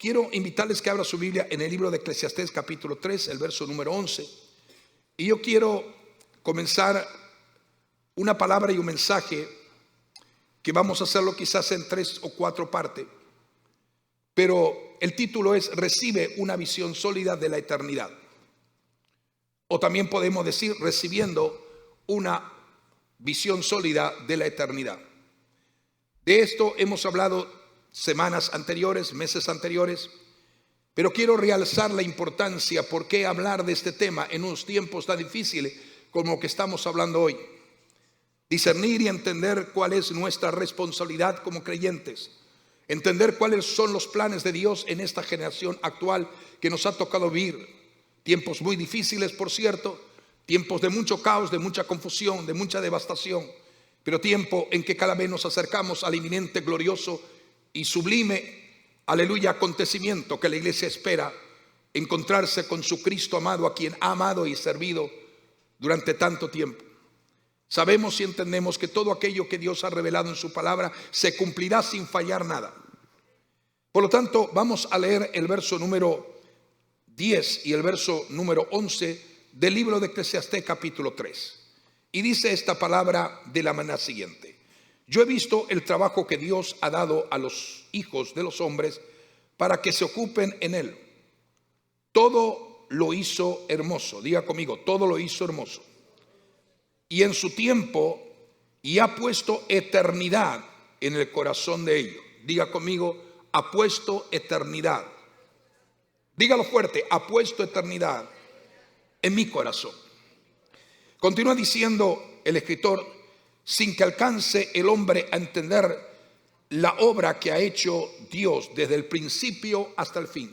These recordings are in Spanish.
quiero invitarles que abra su Biblia en el libro de Eclesiastés capítulo 3, el verso número 11. Y yo quiero comenzar una palabra y un mensaje que vamos a hacerlo quizás en 3 o 4 partes. Pero el título es Recibe una visión sólida de la eternidad. O también podemos decir recibiendo una visión sólida de la eternidad. De esto hemos hablado semanas anteriores, meses anteriores, pero quiero realzar la importancia, por qué hablar de este tema en unos tiempos tan difíciles como que estamos hablando hoy. Discernir y entender cuál es nuestra responsabilidad como creyentes. Entender cuáles son los planes de Dios en esta generación actual que nos ha tocado vivir. Tiempos muy difíciles, por cierto, tiempos de mucho caos, de mucha confusión, de mucha devastación, pero tiempo en que cada vez nos acercamos al inminente, glorioso y sublime, aleluya, acontecimiento que la iglesia espera, encontrarse con su Cristo amado, a quien ha amado y servido durante tanto tiempo. Sabemos y entendemos que todo aquello que Dios ha revelado en su palabra se cumplirá sin fallar nada. Por lo tanto, vamos a leer el verso número 10 y el verso número 11 del libro de Eclesiastés capítulo 3. Y dice esta palabra de la manera siguiente: yo he visto el trabajo que Dios ha dado a los hijos de los hombres para que se ocupen en él. Todo lo hizo hermoso. Diga conmigo, todo lo hizo hermoso. Y en su tiempo, y ha puesto eternidad en el corazón de ellos. Diga conmigo, ha puesto eternidad. Dígalo fuerte, ha puesto eternidad en mi corazón. Continúa diciendo el escritor: sin que alcance el hombre a entender la obra que ha hecho Dios desde el principio hasta el fin.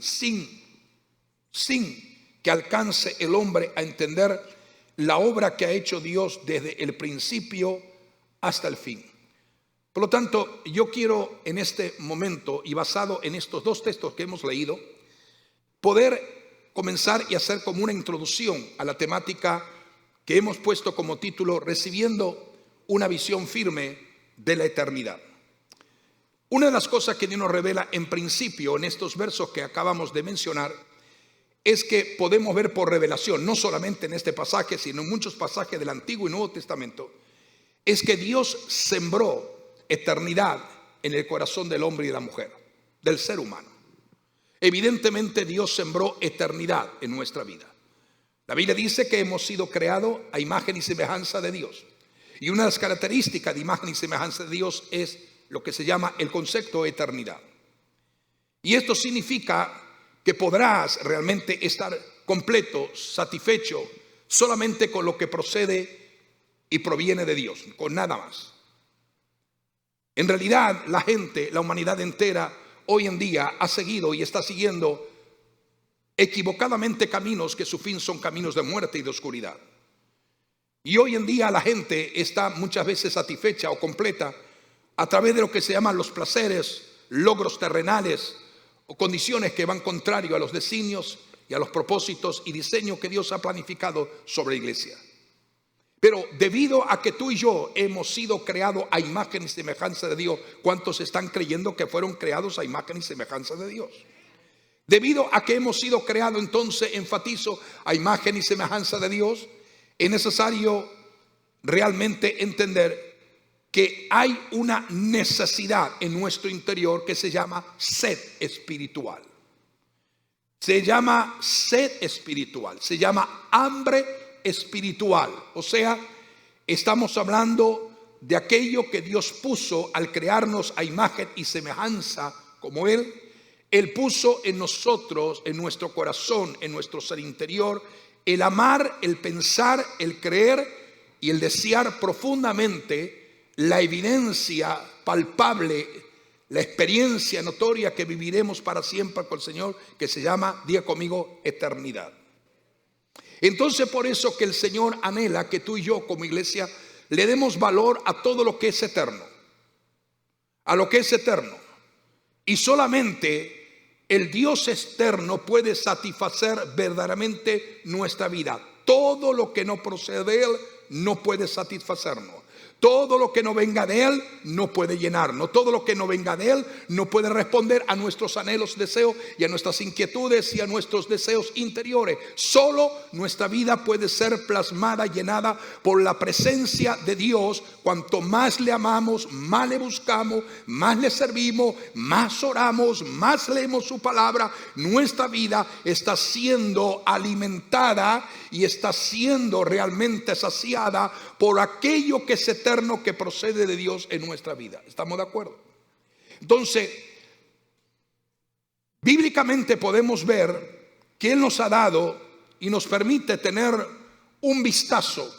Sin que alcance el hombre a entender la obra que ha hecho Dios desde el principio hasta el fin. Por lo tanto, yo quiero en este momento, y basado en estos 2 textos que hemos leído, poder comenzar y hacer como una introducción a la temática que hemos puesto como título: Recibiendo una visión firme de la eternidad. Una de las cosas que Dios nos revela en principio en estos versos que acabamos de mencionar es que podemos ver por revelación, no solamente en este pasaje, sino en muchos pasajes del Antiguo y Nuevo Testamento, es que Dios sembró eternidad en el corazón del hombre y de la mujer, del ser humano. Evidentemente Dios sembró eternidad en nuestra vida. La Biblia dice que hemos sido creados a imagen y semejanza de Dios. Y una de las características de imagen y semejanza de Dios es lo que se llama el concepto de eternidad. Y esto significa que podrás realmente estar completo, satisfecho, solamente con lo que procede y proviene de Dios, con nada más. En realidad, la gente, la humanidad entera, hoy en día ha seguido y está siguiendo equivocadamente caminos que su fin son caminos de muerte y de oscuridad. Y hoy en día la gente está muchas veces satisfecha o completa a través de lo que se llaman los placeres, logros terrenales o condiciones que van contrario a los designios y a los propósitos y diseños que Dios ha planificado sobre la iglesia. Pero debido a que tú y yo hemos sido creados a imagen y semejanza de Dios, ¿cuántos están creyendo que fueron creados a imagen y semejanza de Dios? Debido a que hemos sido creados, entonces enfatizo, a imagen y semejanza de Dios, es necesario realmente entender que hay una necesidad en nuestro interior que se llama sed espiritual. Se llama sed espiritual, se llama hambre espiritual. O sea, estamos hablando de aquello que Dios puso al crearnos a imagen y semejanza como Él. Él puso en nosotros, en nuestro corazón, en nuestro ser interior, el amar, el pensar, el creer y el desear profundamente la evidencia palpable, la experiencia notoria que viviremos para siempre con el Señor, que se llama, diga conmigo, eternidad. Entonces, por eso que el Señor anhela que tú y yo como iglesia le demos valor a todo lo que es eterno, a lo que es eterno. Y solamente el Dios externo puede satisfacer verdaderamente nuestra vida. Todo lo que no procede de Él no puede satisfacernos. Todo lo que no venga de Él no puede llenarnos. Todo lo que no venga de Él no puede responder a nuestros anhelos, deseos y a nuestras inquietudes y a nuestros deseos interiores. Solo nuestra vida puede ser plasmada, llenada por la presencia de Dios. Cuanto más le amamos, más le buscamos, más le servimos, más oramos, más leemos su palabra, nuestra vida está siendo alimentada y está siendo realmente saciada por aquello que es eterno, que procede de Dios en nuestra vida. ¿Estamos de acuerdo? Entonces, bíblicamente podemos ver que Él nos ha dado y nos permite tener un vistazo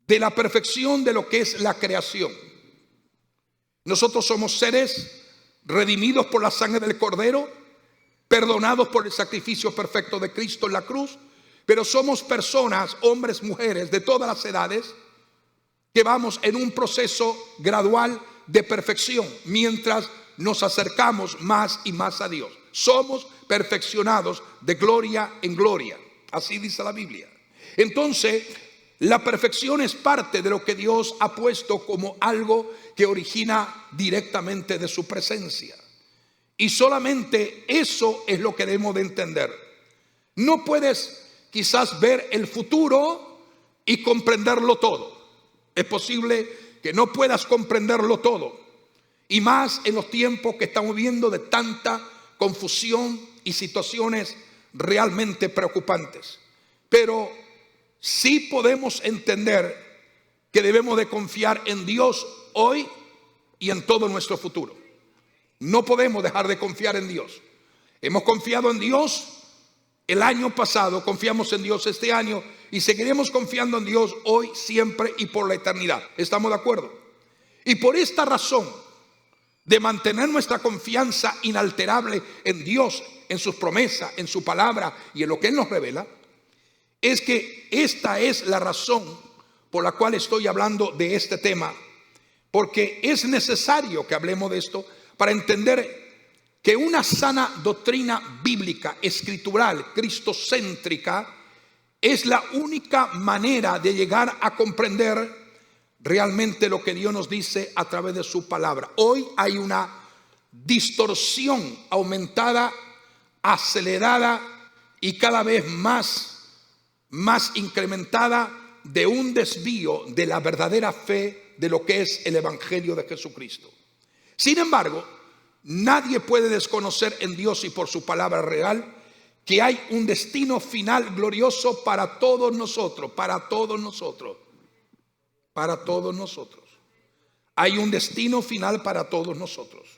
de la perfección de lo que es la creación. Nosotros somos seres redimidos por la sangre del Cordero, perdonados por el sacrificio perfecto de Cristo en la cruz, pero somos personas, hombres, mujeres de todas las edades, que vamos en un proceso gradual de perfección mientras nos acercamos más y más a Dios. Somos perfeccionados de gloria en gloria, así dice la Biblia. Entonces, la perfección es parte de lo que Dios ha puesto como algo que origina directamente de su presencia. Y solamente eso es lo que debemos de entender. No puedes quizás ver el futuro y comprenderlo todo. Es posible que no puedas comprenderlo todo. Y más en los tiempos que estamos viviendo de tanta confusión y situaciones realmente preocupantes. Pero sí podemos entender que debemos de confiar en Dios hoy y en todo nuestro futuro. No podemos dejar de confiar en Dios. Hemos confiado en Dios el año pasado, confiamos en Dios este año y seguiremos confiando en Dios hoy, siempre y por la eternidad. ¿Estamos de acuerdo? Y por esta razón de mantener nuestra confianza inalterable en Dios, en sus promesas, en su palabra y en lo que Él nos revela, es que esta es la razón por la cual estoy hablando de este tema, porque es necesario que hablemos de esto para entender que una sana doctrina bíblica, escritural, cristocéntrica, es la única manera de llegar a comprender realmente lo que Dios nos dice a través de su palabra. Hoy hay una distorsión aumentada, acelerada y cada vez más incrementada de un desvío de la verdadera fe de lo que es el Evangelio de Jesucristo. Sin embargo, nadie puede desconocer en Dios y por su palabra real que hay un destino final glorioso para todos nosotros, para todos nosotros, para todos nosotros. Hay un destino final para todos nosotros,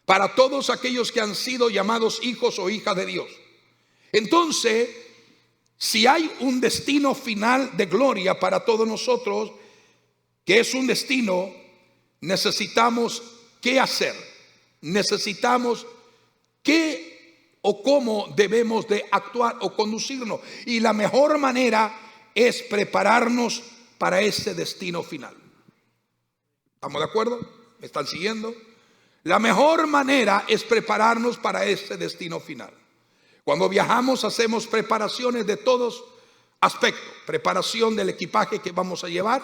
para todos aquellos que han sido llamados hijos o hijas de Dios. Entonces, si hay un destino final de gloria para todos nosotros, que es un destino, necesitamos ¿qué hacer? Necesitamos qué o cómo debemos de actuar o conducirnos. Y la mejor manera es prepararnos para ese destino final. ¿Estamos de acuerdo? ¿Me están siguiendo? La mejor manera es prepararnos para ese destino final. Cuando viajamos hacemos preparaciones de todos aspectos. Preparación del equipaje que vamos a llevar.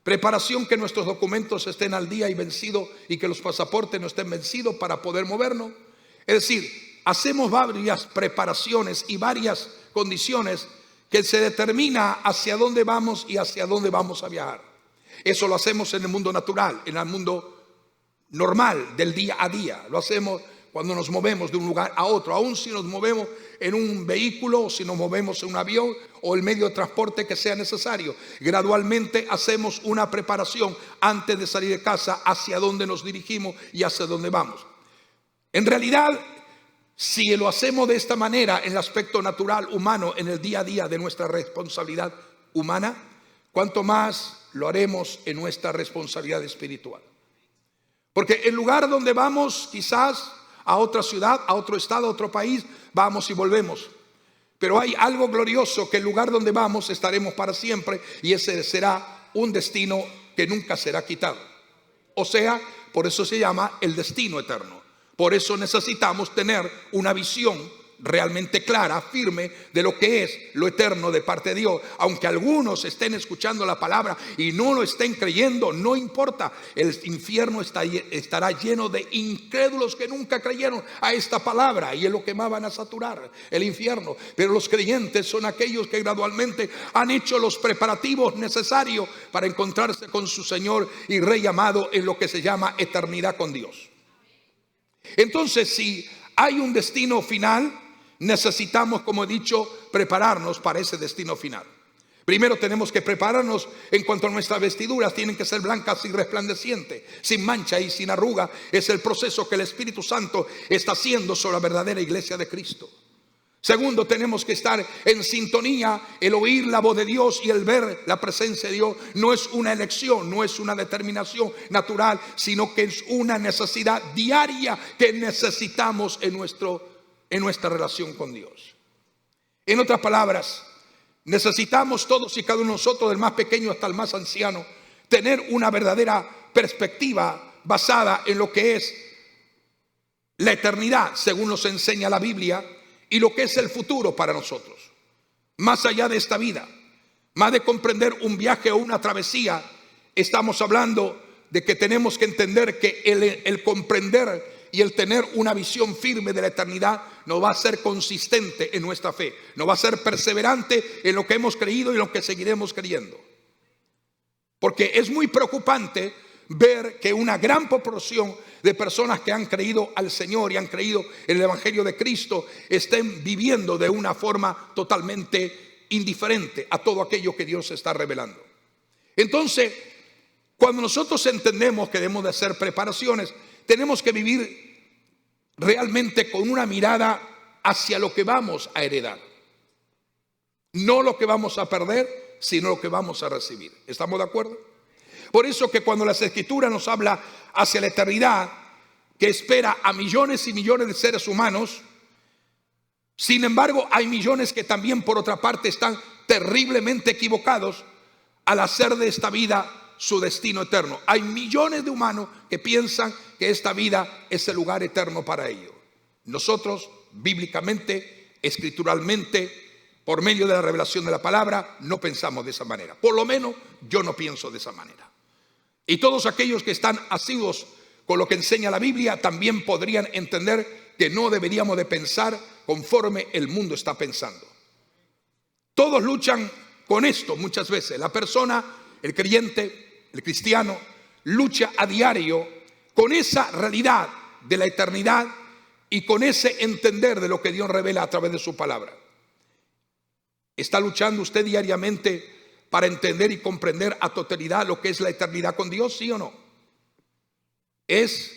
Preparación que nuestros documentos estén al día y vencidos y que los pasaportes no estén vencidos para poder movernos. Es decir, hacemos varias preparaciones y varias condiciones que se determina hacia dónde vamos y hacia dónde vamos a viajar. Eso lo hacemos en el mundo natural, en el mundo normal del día a día. Lo hacemos cuando nos movemos de un lugar a otro, aun si nos movemos en un vehículo o si nos movemos en un avión o el medio de transporte que sea necesario. Gradualmente hacemos una preparación antes de salir de casa hacia dónde nos dirigimos y hacia dónde vamos. En realidad, si lo hacemos de esta manera en el aspecto natural humano, en el día a día de nuestra responsabilidad humana, cuánto más lo haremos en nuestra responsabilidad espiritual. Porque el lugar donde vamos, quizás a otra ciudad, a otro estado, a otro país, vamos y volvemos. Pero hay algo glorioso, que el lugar donde vamos estaremos para siempre, y ese será un destino que nunca será quitado. O sea, por eso se llama el destino eterno. Por eso necesitamos tener una visión realmente clara, firme de lo que es lo eterno de parte de Dios. Aunque algunos estén escuchando la palabra y no lo estén creyendo, no importa. El infierno estará lleno de incrédulos que nunca creyeron a esta palabra, y es lo que más van a saturar, el infierno. Pero los creyentes son aquellos que gradualmente han hecho los preparativos necesarios para encontrarse con su Señor y Rey amado en lo que se llama eternidad con Dios. Entonces, si hay un destino final, necesitamos, como he dicho, prepararnos para ese destino final. Primero tenemos que prepararnos en cuanto a nuestras vestiduras. Tienen que ser blancas y resplandecientes, sin mancha y sin arruga. Es el proceso que el Espíritu Santo está haciendo sobre la verdadera iglesia de Cristo. Segundo, tenemos que estar en sintonía. El oír la voz de Dios y el ver la presencia de Dios no es una elección, no es una determinación natural, sino que es una necesidad diaria que necesitamos en nuestra relación con Dios. En otras palabras, necesitamos todos y cada uno de nosotros, del más pequeño hasta el más anciano, tener una verdadera perspectiva basada en lo que es la eternidad, según nos enseña la Biblia, y lo que es el futuro para nosotros, más allá de esta vida. Más de comprender un viaje o una travesía, estamos hablando de que tenemos que entender que el comprender y el tener una visión firme de la eternidad nos va a ser consistente en nuestra fe, nos va a ser perseverante en lo que hemos creído y lo que seguiremos creyendo. Porque es muy preocupante ver que una gran proporción de personas que han creído al Señor y han creído en el Evangelio de Cristo estén viviendo de una forma totalmente indiferente a todo aquello que Dios está revelando. Entonces, cuando nosotros entendemos que debemos de hacer preparaciones, tenemos que vivir realmente con una mirada hacia lo que vamos a heredar. No lo que vamos a perder, sino lo que vamos a recibir. ¿Estamos de acuerdo? Por eso que cuando las Escrituras nos habla hacia la eternidad, que espera a millones y millones de seres humanos, sin embargo hay millones que también por otra parte están terriblemente equivocados al hacer de esta vida su destino eterno. Hay millones de humanos que piensan que esta vida es el lugar eterno para ellos. Nosotros, bíblicamente, escrituralmente, por medio de la revelación de la palabra, no pensamos de esa manera. Por lo menos yo no pienso de esa manera. Y todos aquellos que están asiduos con lo que enseña la Biblia también podrían entender que no deberíamos de pensar conforme el mundo está pensando. Todos luchan con esto muchas veces. La persona, el creyente, el cristiano, lucha a diario con esa realidad de la eternidad y con ese entender de lo que Dios revela a través de su palabra. ¿Está luchando usted diariamente para entender y comprender a totalidad lo que es la eternidad con Dios, sí o no? Es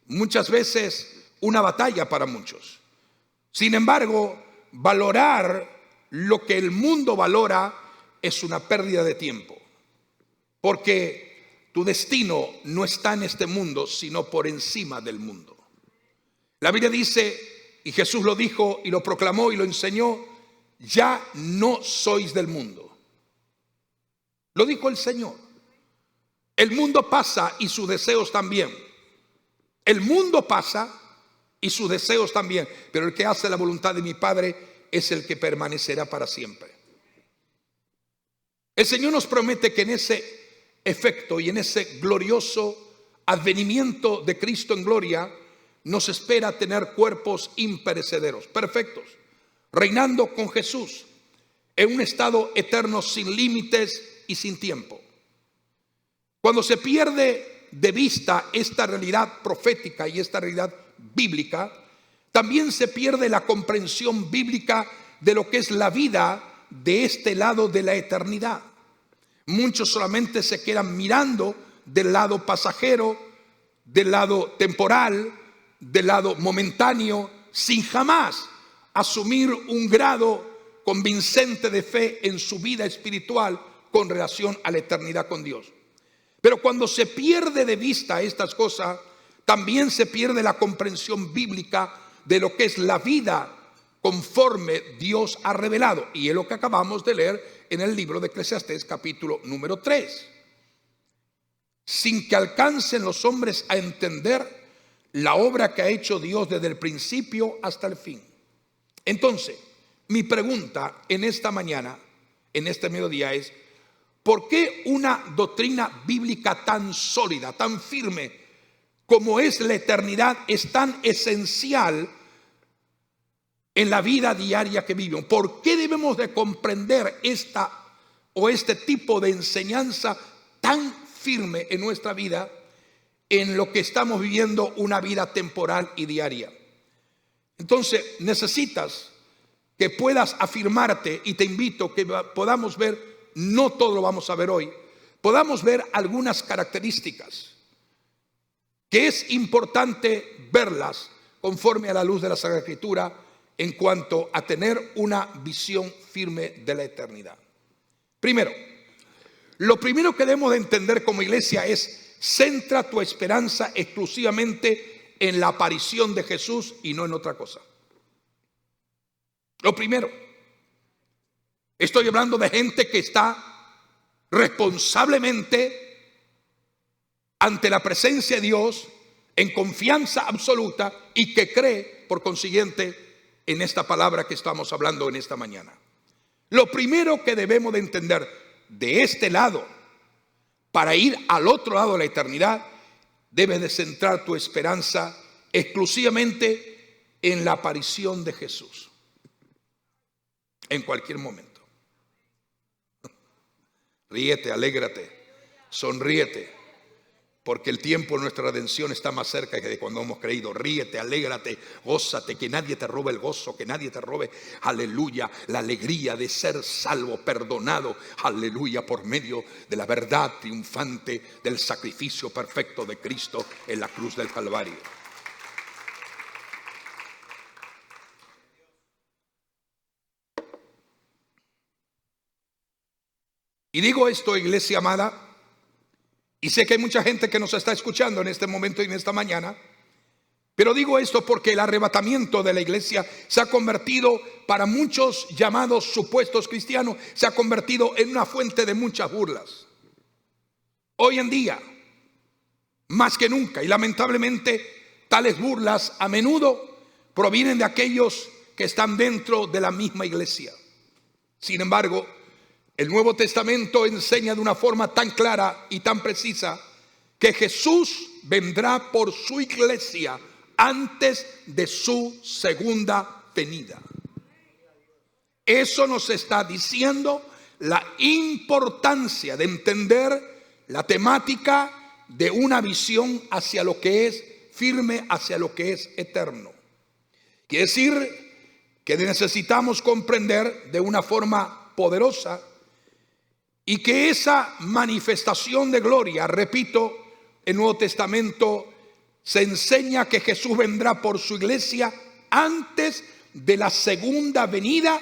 muchas veces una batalla para muchos. Sin embargo, valorar lo que el mundo valora es una pérdida de tiempo, porque tu destino no está en este mundo, sino por encima del mundo. La Biblia dice, y Jesús lo dijo y lo proclamó y lo enseñó: ya no sois del mundo. Lo dijo el Señor. El mundo pasa y sus deseos también. El mundo pasa y sus deseos también, pero el que hace la voluntad de mi Padre es el que permanecerá para siempre. El Señor nos promete que en ese efecto y en ese glorioso advenimiento de Cristo en gloria nos espera tener cuerpos imperecederos, perfectos, reinando con Jesús en un estado eterno sin límites y sin tiempo. Cuando se pierde de vista esta realidad profética y esta realidad bíblica, también se pierde la comprensión bíblica de lo que es la vida de este lado de la eternidad. Muchos solamente se quedan mirando del lado pasajero, del lado temporal, del lado momentáneo, sin jamás asumir un grado convincente de fe en su vida espiritual con relación a la eternidad con Dios. Pero cuando se pierde de vista estas cosas, también se pierde la comprensión bíblica de lo que es la vida conforme Dios ha revelado. Y es lo que acabamos de leer en el libro de Eclesiastés, capítulo número 3. Sin que alcancen los hombres a entender la obra que ha hecho Dios desde el principio hasta el fin. Entonces, mi pregunta en esta mañana, en este mediodía es: ¿por qué una doctrina bíblica tan sólida, tan firme como es la eternidad es tan esencial en la vida diaria que vivimos? ¿Por qué debemos de comprender este tipo de enseñanza tan firme en nuestra vida, en lo que estamos viviendo una vida temporal y diaria? Entonces necesitas que puedas afirmarte, y te invito que podamos ver, no todo lo vamos a ver hoy, podamos ver algunas características que es importante verlas conforme a la luz de la Sagrada Escritura en cuanto a tener una visión firme de la eternidad. Primero, lo primero que debemos de entender como iglesia es: centra tu esperanza exclusivamente en la aparición de Jesús y no en otra cosa. Lo primero, estoy hablando de gente que está responsablemente ante la presencia de Dios, en confianza absoluta, y que cree, por consiguiente, en esta palabra que estamos hablando en esta mañana. Lo primero que debemos de entender de este lado, para ir al otro lado de la eternidad, debes de centrar tu esperanza exclusivamente en la aparición de Jesús, en cualquier momento. Ríete, alégrate, sonríete, porque el tiempo de nuestra redención está más cerca que de cuando hemos creído. Ríete, alégrate, gózate, que nadie te robe el gozo, que nadie te robe, aleluya, la alegría de ser salvo, perdonado, aleluya, por medio de la verdad triunfante del sacrificio perfecto de Cristo en la cruz del Calvario. Y digo esto, iglesia amada, y sé que hay mucha gente que nos está escuchando en este momento y en esta mañana, pero digo esto porque el arrebatamiento de la iglesia se ha convertido, para muchos llamados supuestos cristianos, se ha convertido en una fuente de muchas burlas. Hoy en día, más que nunca, y lamentablemente tales burlas a menudo provienen de aquellos que están dentro de la misma iglesia. Sin embargo, el Nuevo Testamento enseña de una forma tan clara y tan precisa que Jesús vendrá por su iglesia antes de su segunda venida. Eso nos está diciendo la importancia de entender la temática de una visión hacia lo que es firme, hacia lo que es eterno. Quiere decir que necesitamos comprender de una forma poderosa, y que esa manifestación de gloria, repito, en el Nuevo Testamento se enseña que Jesús vendrá por su iglesia antes de la segunda venida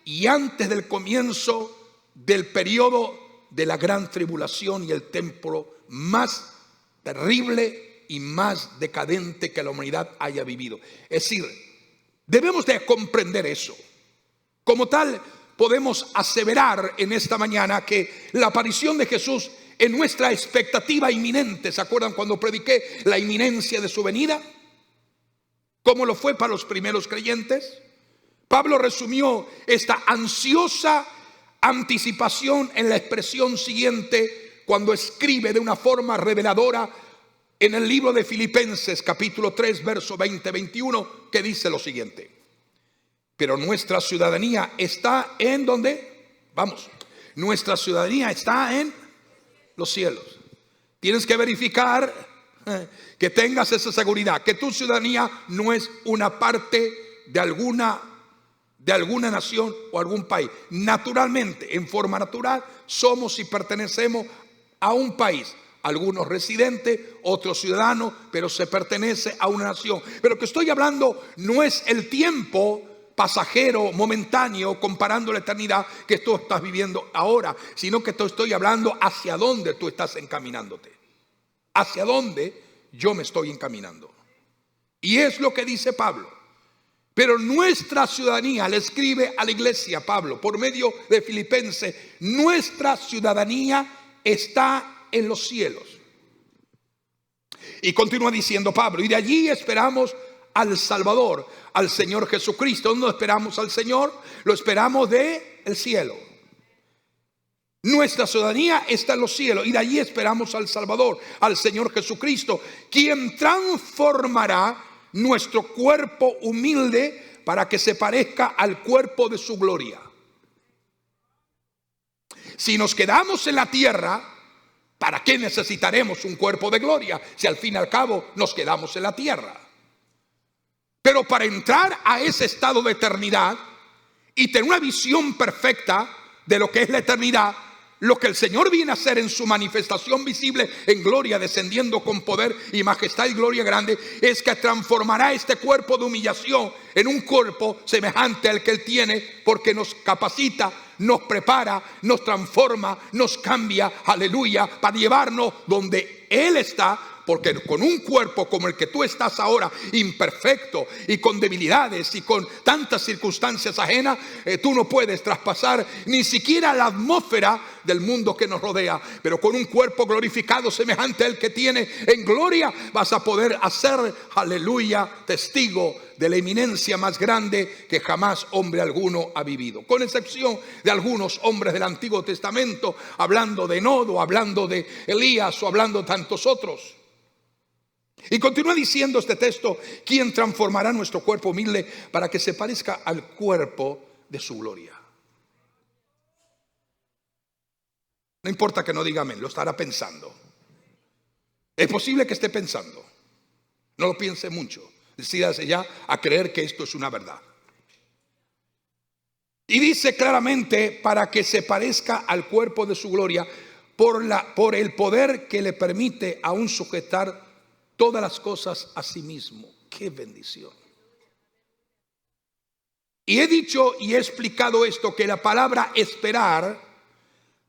y antes del comienzo del periodo de la gran tribulación y el tiempo más terrible y más decadente que la humanidad haya vivido. Es decir, debemos de comprender eso. Como tal, podemos aseverar en esta mañana que la aparición de Jesús es nuestra expectativa inminente. ¿Se acuerdan cuando prediqué la inminencia de su venida? ¿Cómo lo fue para los primeros creyentes? Pablo resumió esta ansiosa anticipación en la expresión siguiente cuando escribe de una forma reveladora en el libro de Filipenses capítulo 3 verso 20-21, que dice lo siguiente: pero nuestra ciudadanía está en ¿dónde? Vamos, nuestra ciudadanía está en los cielos. Tienes que verificar que tengas esa seguridad, que tu ciudadanía no es una parte de alguna nación o algún país. Naturalmente, en forma natural, somos y pertenecemos a un país. Algunos residentes, otros ciudadanos, pero se pertenece a una nación. Pero que estoy hablando no es el tiempo pasajero, momentáneo, comparando la eternidad que tú estás viviendo ahora, sino que te estoy hablando hacia dónde tú estás encaminándote, hacia dónde yo me estoy encaminando. Y es lo que dice Pablo. Pero nuestra ciudadanía, le escribe a la iglesia Pablo por medio de Filipenses, nuestra ciudadanía está en los cielos. Y continúa diciendo Pablo: y de allí esperamos al Salvador, al Señor Jesucristo. ¿Dónde esperamos al Señor? Lo esperamos del cielo. Nuestra ciudadanía está en los cielos y de allí esperamos al Salvador, al Señor Jesucristo, quien transformará nuestro cuerpo humilde para que se parezca al cuerpo de su gloria. Si nos quedamos en la tierra, ¿para qué necesitaremos un cuerpo de gloria si al fin y al cabo nos quedamos en la tierra? Pero para entrar a ese estado de eternidad y tener una visión perfecta de lo que es la eternidad, lo que el Señor viene a hacer en su manifestación visible en gloria, descendiendo con poder y majestad y gloria grande, es que transformará este cuerpo de humillación en un cuerpo semejante al que Él tiene, porque nos capacita, nos prepara, nos transforma, nos cambia, aleluya, para llevarnos donde Él está. Porque con un cuerpo como el que tú estás ahora, imperfecto y con debilidades y con tantas circunstancias ajenas, tú no puedes traspasar ni siquiera la atmósfera del mundo que nos rodea. Pero con un cuerpo glorificado semejante al que tiene en gloria, vas a poder hacer, aleluya, testigo de la eminencia más grande que jamás hombre alguno ha vivido, con excepción de algunos hombres del Antiguo Testamento, hablando de Enoch, hablando de Elías o hablando de tantos otros. Y continúa diciendo este texto: quien transformará nuestro cuerpo humilde para que se parezca al cuerpo de su gloria. No importa que no diga amén, lo estará pensando. Es posible que esté pensando. No lo piense mucho. Decídase ya a creer que esto es una verdad. Y dice claramente: para que se parezca al cuerpo de su gloria, por el poder que le permite aún sujetar todas las cosas a sí mismo. ¡Qué bendición! Y he dicho y he explicado esto, que la palabra esperar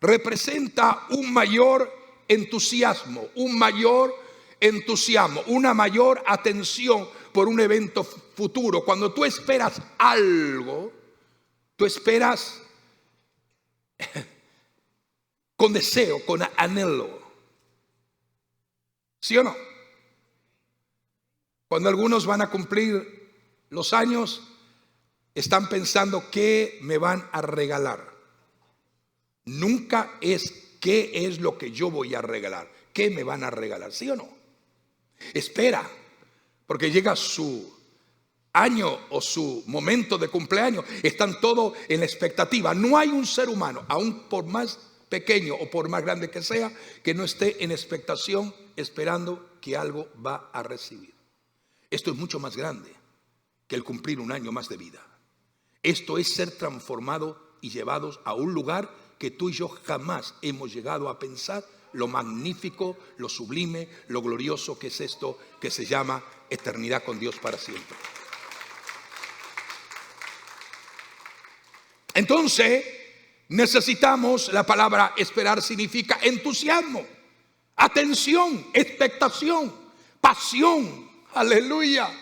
representa un mayor entusiasmo, una mayor atención por un evento futuro. Cuando tú esperas algo, tú esperas con deseo, con anhelo. ¿Sí o no? Cuando algunos van a cumplir los años, están pensando qué me van a regalar. Nunca es qué es lo que yo voy a regalar, qué me van a regalar, ¿sí o no? Espera, porque llega su año o su momento de cumpleaños, están todos en la expectativa. No hay un ser humano, aun por más pequeño o por más grande que sea, que no esté en expectación, esperando que algo va a recibir. Esto es mucho más grande que el cumplir un año más de vida. Esto es ser transformados y llevados a un lugar que tú y yo jamás hemos llegado a pensar, lo magnífico, lo sublime, lo glorioso que es esto que se llama eternidad con Dios para siempre. Entonces, necesitamos, la palabra esperar significa entusiasmo, atención, expectación, pasión. Aleluya.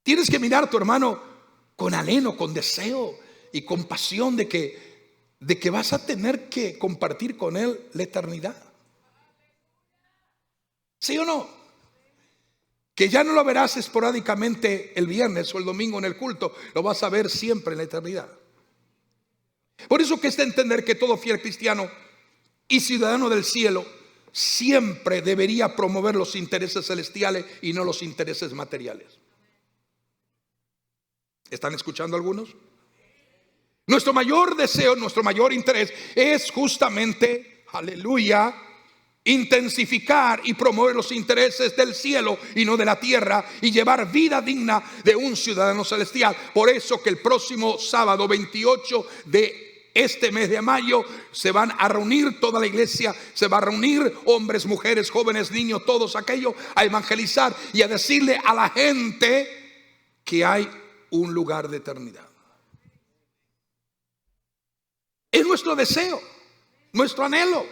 Tienes que mirar a tu hermano con anhelo, con deseo y con pasión de que vas a tener que compartir con él la eternidad. ¿Sí o no? Que ya no lo verás esporádicamente el viernes o el domingo en el culto, lo vas a ver siempre en la eternidad. Por eso que es de entender que todo fiel cristiano y ciudadano del cielo siempre debería promover los intereses celestiales y no los intereses materiales. ¿Están escuchando algunos? Nuestro mayor deseo, nuestro mayor interés es justamente, aleluya, intensificar y promover los intereses del cielo y no de la tierra, y llevar vida digna de un ciudadano celestial. Por eso que el próximo sábado 28 de este mes de mayo se van a reunir toda la iglesia, se va a reunir hombres, mujeres, jóvenes, niños, todos aquellos, a evangelizar y a decirle a la gente que hay un lugar de eternidad. Es nuestro deseo, nuestro anhelo,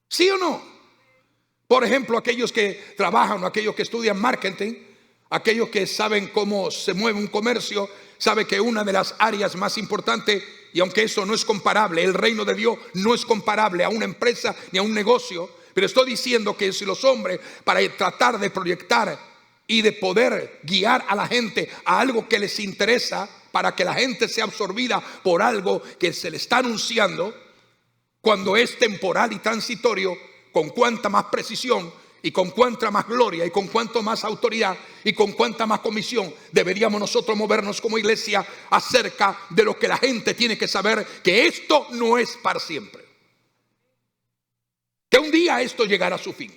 ¿sí o no? Por ejemplo, aquellos que trabajan o aquellos que estudian marketing, aquellos que saben cómo se mueve un comercio, sabe que una de las áreas más importantes, y aunque eso no es comparable, el reino de Dios no es comparable a una empresa ni a un negocio, Pero estoy diciendo que si los hombres, para tratar de proyectar y de poder guiar a la gente a algo que les interesa, para que la gente sea absorbida por algo que se le está anunciando, cuando es temporal y transitorio, con cuánta más precisión y con cuánta más gloria y con cuánto más autoridad y con cuánta más comisión deberíamos nosotros movernos como iglesia acerca de lo que la gente tiene que saber, que esto no es para siempre, que un día esto llegará a su fin.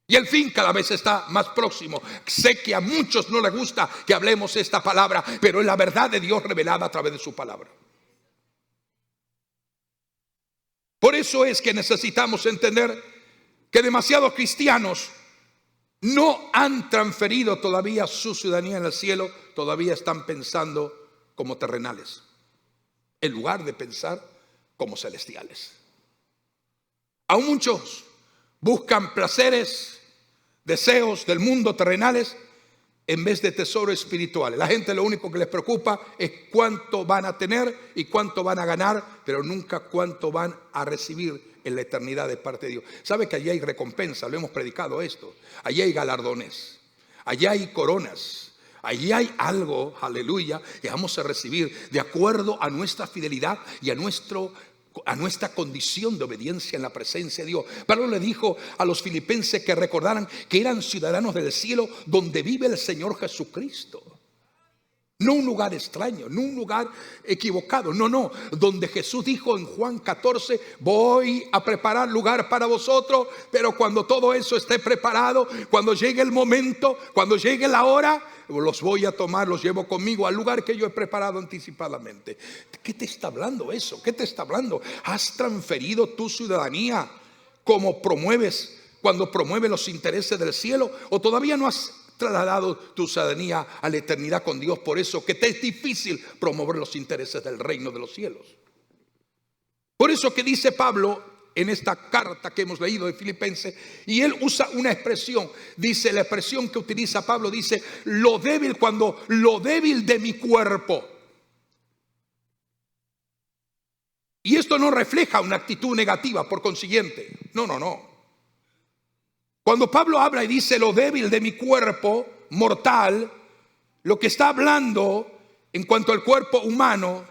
Y el fin cada vez está más próximo. Sé que a muchos no les gusta que hablemos esta palabra, pero es la verdad de Dios revelada a través de su palabra. Por eso es que necesitamos entender que demasiados cristianos no han transferido todavía su ciudadanía en el cielo, todavía están pensando como terrenales, en lugar de pensar como celestiales. Aún muchos buscan placeres, deseos del mundo terrenales en vez de tesoros espirituales. La gente lo único que les preocupa es cuánto van a tener y cuánto van a ganar, pero nunca cuánto van a recibir en la eternidad de parte de Dios. ¿Sabe que allí hay recompensa? Lo hemos predicado esto. Allí hay galardones, allí hay coronas, allí hay algo, aleluya, que vamos a recibir de acuerdo a nuestra fidelidad y a nuestra condición de obediencia en la presencia de Dios. Pablo le dijo a los filipenses que recordaran que eran ciudadanos del cielo donde vive el Señor Jesucristo. No un lugar extraño, no un lugar equivocado, no, donde Jesús dijo en Juan 14, voy a preparar lugar para vosotros, pero cuando todo eso esté preparado, cuando llegue el momento, cuando llegue la hora, los voy a tomar, los llevo conmigo al lugar que yo he preparado anticipadamente. ¿Qué te está hablando eso? ¿Qué te está hablando? ¿Has transferido tu ciudadanía como promueves, cuando promueves los intereses del cielo? ¿O todavía no has trasladado tu ciudadanía a la eternidad con Dios? Por eso que te es difícil promover los intereses del reino de los cielos. Por eso que dice Pablo en esta carta que hemos leído de Filipenses, y él usa una expresión, dice, la expresión que utiliza Pablo, dice, lo débil, cuando lo débil de mi cuerpo. Y esto no refleja una actitud negativa, por consiguiente, no. Cuando Pablo habla y dice lo débil de mi cuerpo mortal, lo que está hablando en cuanto al cuerpo humano,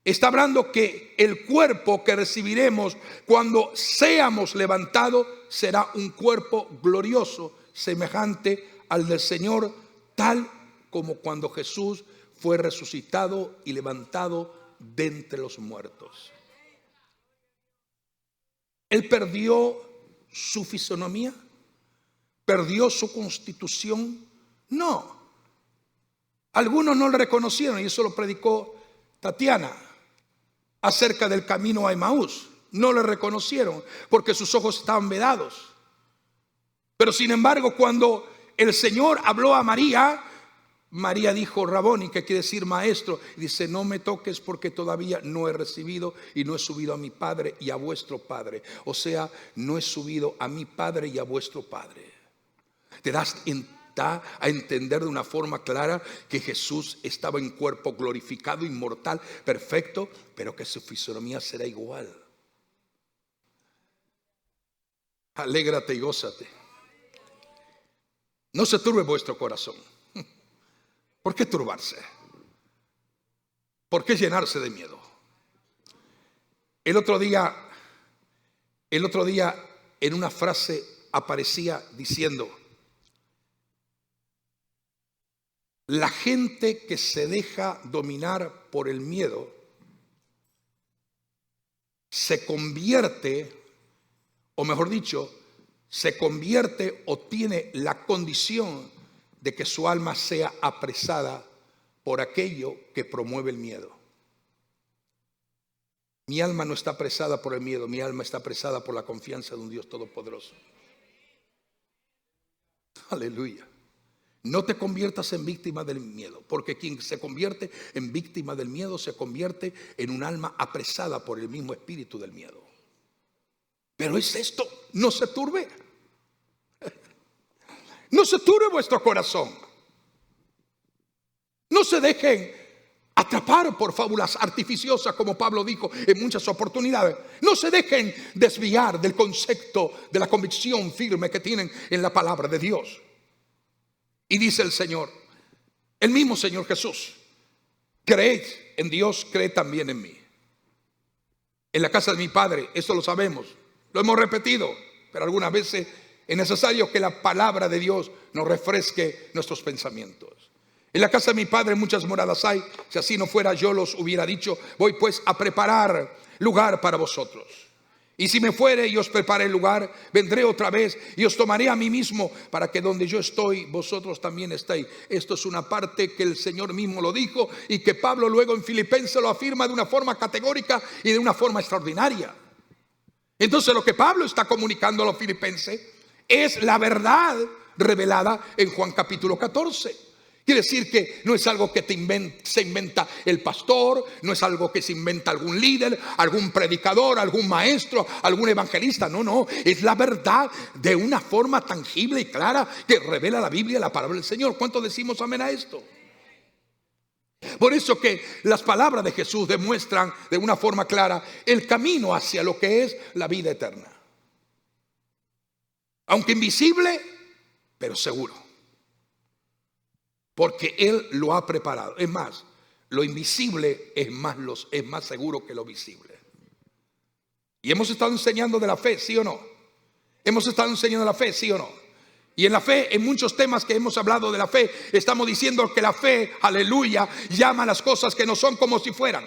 está hablando que el cuerpo que recibiremos cuando seamos levantados será un cuerpo glorioso, semejante al del Señor, tal como cuando Jesús fue resucitado y levantado de entre los muertos. Él perdió su fisonomía, perdió su constitución. No. Algunos no le reconocieron, y eso lo predicó Tatiana acerca del camino a Emaús. No le reconocieron porque sus ojos estaban vedados. Pero sin embargo, cuando el Señor habló a María, María dijo Raboni, que quiere decir maestro, y dice, no me toques porque todavía no he recibido y no he subido a mi Padre y a vuestro Padre. O sea, no he subido a mi Padre y a vuestro Padre. Te das a entender de una forma clara que Jesús estaba en cuerpo glorificado, inmortal, perfecto, pero que su fisonomía será igual. Alégrate y gózate. No se turbe vuestro corazón. ¿Por qué turbarse? ¿Por qué llenarse de miedo? El otro día en una frase aparecía diciendo, la gente que se deja dominar por el miedo se convierte, o mejor dicho, se convierte o tiene la condición de que su alma sea apresada por aquello que promueve el miedo. Mi alma no está apresada por el miedo, mi alma está apresada por la confianza de un Dios todopoderoso. Aleluya. No te conviertas en víctima del miedo, porque quien se convierte en víctima del miedo se convierte en un alma apresada por el mismo espíritu del miedo. Pero es esto, no se turbe. No se turbe vuestro corazón. No se dejen atrapar por fábulas artificiosas, como Pablo dijo en muchas oportunidades. No se dejen desviar del concepto de la convicción firme que tienen en la palabra de Dios. Y dice el Señor, el mismo Señor Jesús: creed en Dios, creed también en mí. En la casa de mi Padre, esto lo sabemos, lo hemos repetido, pero algunas veces es necesario que la palabra de Dios nos refresque nuestros pensamientos. En la casa de mi Padre muchas moradas hay. Si así no fuera, yo los hubiera dicho. Voy pues a preparar lugar para vosotros. Y si me fuere y os prepare el lugar, vendré otra vez y os tomaré a mí mismo, para que donde yo estoy, vosotros también estéis. Esto es una parte que el Señor mismo lo dijo y que Pablo luego en Filipenses lo afirma de una forma categórica y de una forma extraordinaria. Entonces lo que Pablo está comunicando a los filipenses es la verdad revelada en Juan capítulo 14. Quiere decir que no es algo que se inventa el pastor, no es algo que se inventa algún líder, algún predicador, algún maestro, algún evangelista. No, es la verdad de una forma tangible y clara que revela la Biblia, la palabra del Señor. ¿Cuánto decimos amén a esto? Por eso que las palabras de Jesús demuestran de una forma clara el camino hacia lo que es la vida eterna. Aunque invisible, pero seguro. Porque Él lo ha preparado. Es más, lo invisible es más seguro que lo visible. Y hemos estado enseñando de la fe, ¿sí o no? Hemos estado enseñando de la fe, ¿sí o no? Y en la fe, en muchos temas que hemos hablado de la fe, estamos diciendo que la fe, aleluya, llama a las cosas que no son como si fueran.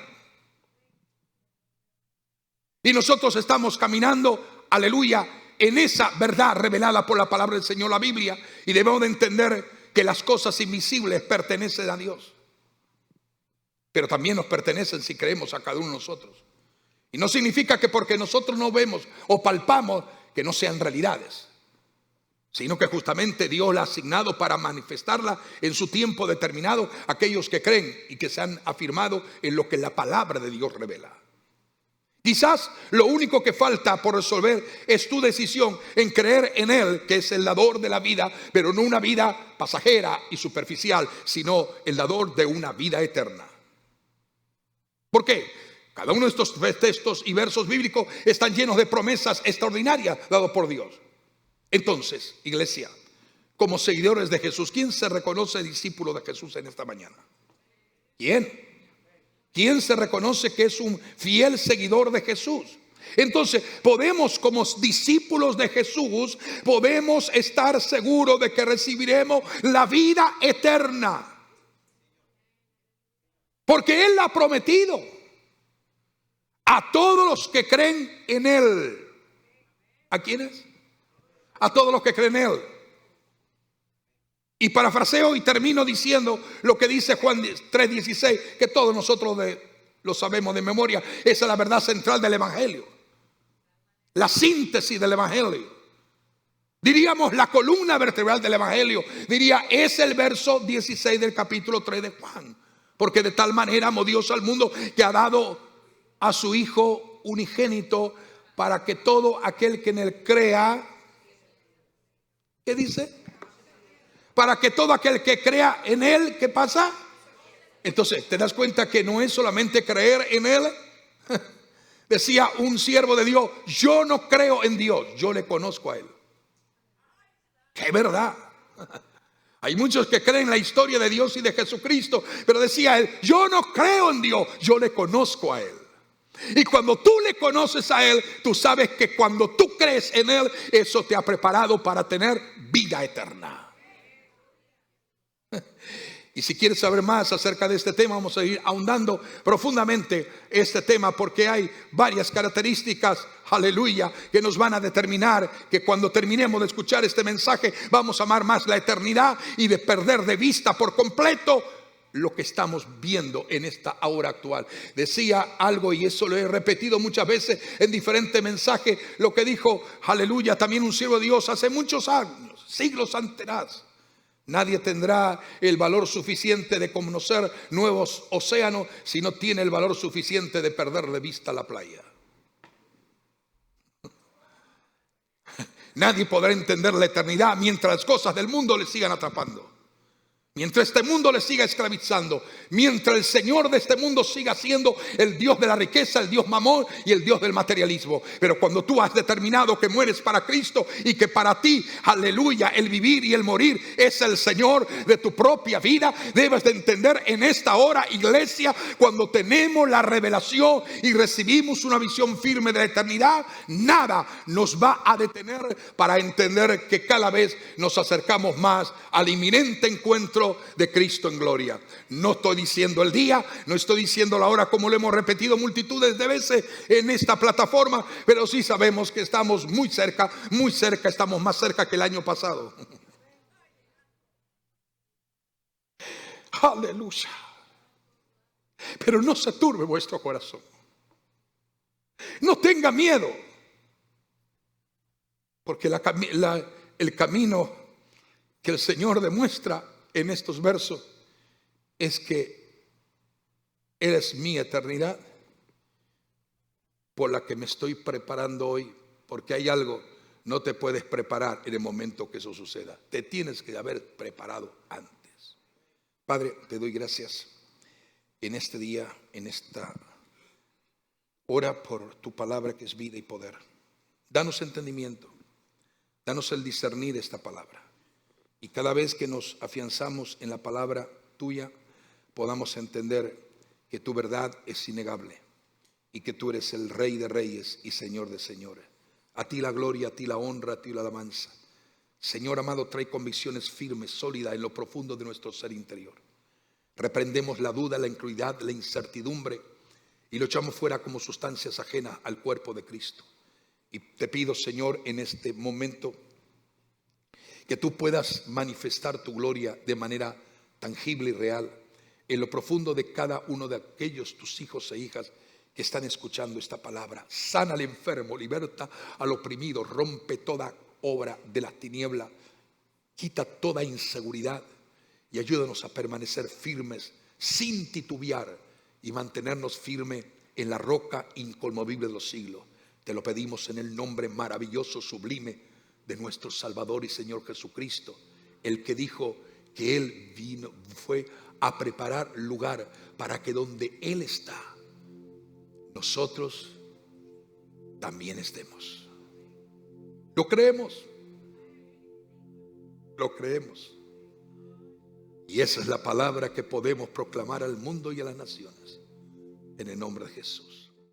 Y nosotros estamos caminando, aleluya, en esa verdad revelada por la palabra del Señor, la Biblia. Y debemos de entender que las cosas invisibles pertenecen a Dios, pero también nos pertenecen si creemos a cada uno de nosotros. Y no significa que porque nosotros no vemos o palpamos que no sean realidades, sino que justamente Dios la ha asignado para manifestarla en su tiempo determinado a aquellos que creen y que se han afirmado en lo que la palabra de Dios revela. Quizás lo único que falta por resolver es tu decisión en creer en Él, que es el dador de la vida, pero no una vida pasajera y superficial, sino el dador de una vida eterna. ¿Por qué? Cada uno de estos textos y versos bíblicos están llenos de promesas extraordinarias dadas por Dios. Entonces, iglesia, como seguidores de Jesús, ¿quién se reconoce discípulo de Jesús en esta mañana? ¿Quién? ¿Quién se reconoce que es un fiel seguidor de Jesús? Entonces podemos, como discípulos de Jesús, podemos estar seguros de que recibiremos la vida eterna, porque Él la ha prometido a todos los que creen en Él. ¿A quiénes? A todos los que creen en Él. Y parafraseo y termino diciendo lo que dice Juan 3:16, que todos nosotros lo sabemos de memoria. Esa es la verdad central del Evangelio, la síntesis del Evangelio. Diríamos la columna vertebral del Evangelio. Diría, es el verso 16 del capítulo 3 de Juan. Porque de tal manera amó Dios al mundo que ha dado a su Hijo unigénito, para que todo aquel que en Él crea, ¿qué dice? Para que todo aquel que crea en Él, ¿qué pasa? Entonces, ¿te das cuenta que no es solamente creer en Él? Decía un siervo de Dios, yo no creo en Dios, yo le conozco a Él. ¡Qué verdad! Hay muchos que creen en la historia de Dios y de Jesucristo, pero decía él, yo no creo en Dios, yo le conozco a Él. Y cuando tú le conoces a Él, tú sabes que cuando tú crees en Él, eso te ha preparado para tener vida eterna. Y si quieres saber más acerca de este tema, vamos a ir ahondando profundamente este tema, porque hay varias características, aleluya, que nos van a determinar que cuando terminemos de escuchar este mensaje vamos a amar más la eternidad y de perder de vista por completo lo que estamos viendo en esta hora actual. Decía algo, y eso lo he repetido muchas veces en diferentes mensajes, lo que dijo, aleluya, también un siervo de Dios hace muchos años, siglos atrás. Nadie tendrá el valor suficiente de conocer nuevos océanos si no tiene el valor suficiente de perder de vista la playa. Nadie podrá entender la eternidad mientras las cosas del mundo le sigan atrapando. Mientras este mundo le siga esclavizando, mientras el Señor de este mundo siga siendo el Dios de la riqueza, el Dios mamón y el Dios del materialismo. Pero cuando tú has determinado que mueres para Cristo y que para ti, aleluya, el vivir y el morir es el Señor de tu propia vida, debes de entender en esta hora, iglesia, cuando tenemos la revelación y recibimos una visión firme de la eternidad, nada nos va a detener para entender que cada vez nos acercamos más al inminente encuentro de Cristo en gloria. No estoy diciendo el día, no estoy diciendo la hora, como lo hemos repetido multitudes de veces en esta plataforma, pero sí sabemos que estamos muy cerca, estamos más cerca que el año pasado. Aleluya. Pero no se turbe vuestro corazón, no tenga miedo, porque el camino que el Señor demuestra en estos versos es que Él es mi eternidad por la que me estoy preparando hoy. Porque hay algo, no te puedes preparar en el momento que eso suceda, te tienes que haber preparado antes. Padre, te doy gracias en este día, en esta hora, por tu palabra que es vida y poder. Danos entendimiento, danos el discernir esta palabra. Y cada vez que nos afianzamos en la palabra tuya, podamos entender que tu verdad es innegable y que tú eres el Rey de reyes y Señor de señores. A ti la gloria, a ti la honra, a ti la alabanza. Señor amado, trae convicciones firmes, sólidas en lo profundo de nuestro ser interior. Reprendemos la duda, la incredulidad, la incertidumbre y lo echamos fuera como sustancias ajenas al cuerpo de Cristo. Y te pido, Señor, en este momento, que tú puedas manifestar tu gloria de manera tangible y real en lo profundo de cada uno de aquellos tus hijos e hijas que están escuchando esta palabra. Sana al enfermo, liberta al oprimido, rompe toda obra de las tinieblas, quita toda inseguridad y ayúdanos a permanecer firmes sin titubear y mantenernos firmes en la roca inconmovible de los siglos. Te lo pedimos en el nombre maravilloso, sublime de nuestro Salvador y Señor Jesucristo, el que dijo que Él fue a preparar lugar para que donde Él está, nosotros también estemos. Lo creemos, lo creemos. Y esa es la palabra que podemos proclamar al mundo y a las naciones, en el nombre de Jesús.